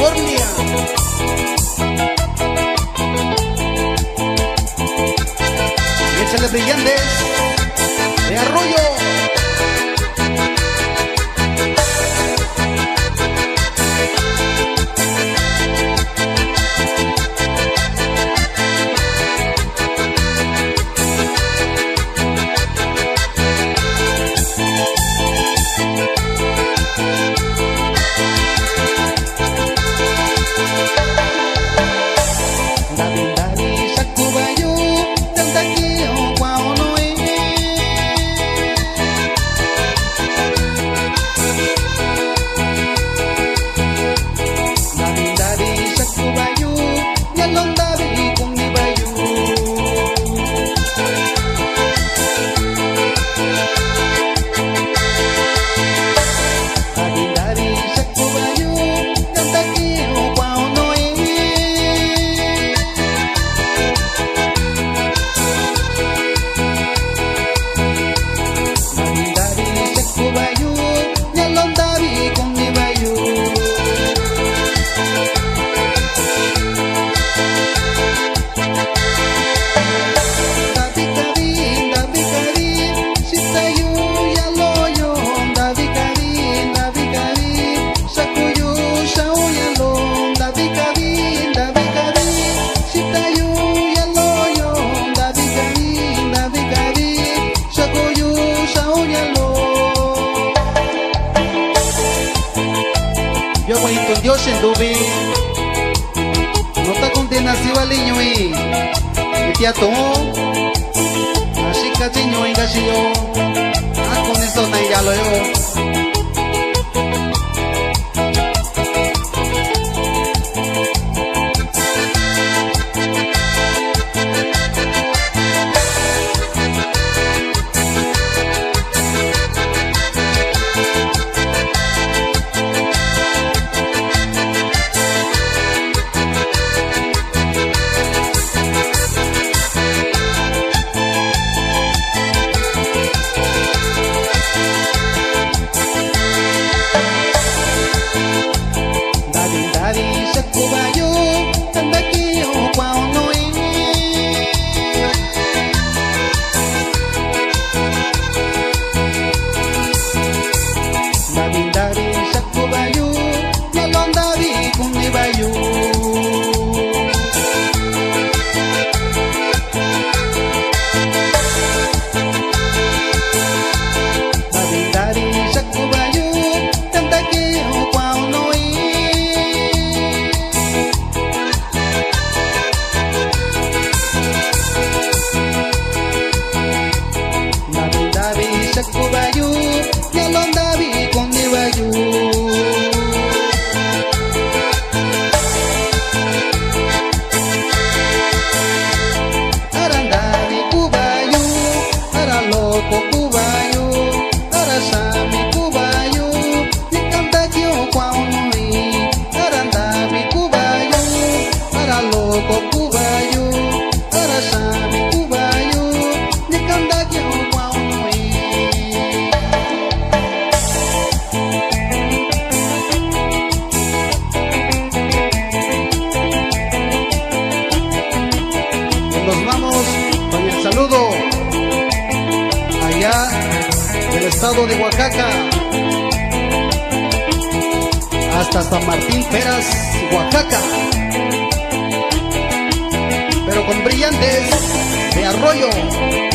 California. Échale brillantes de Arroyo. Yo voy con Dios en dubi. No te condenas si va niño y te tomó. Así cachiño y gachillo. Ah, con eso no ya lo yo. Kubayu, Yalondabi con Nibayu. Arandari Kubayu, Araloko Kubayu, Arasami Kubayu, Nikantakyo Kwaunui. Arandari Kubayu, Araloko Kubayu, Arasami Kubayu, Nikantakyo Kwaunui. Nos vamos con el saludo allá del estado de Oaxaca hasta San Martín Peras, Oaxaca, pero con brillantes de Arroyo.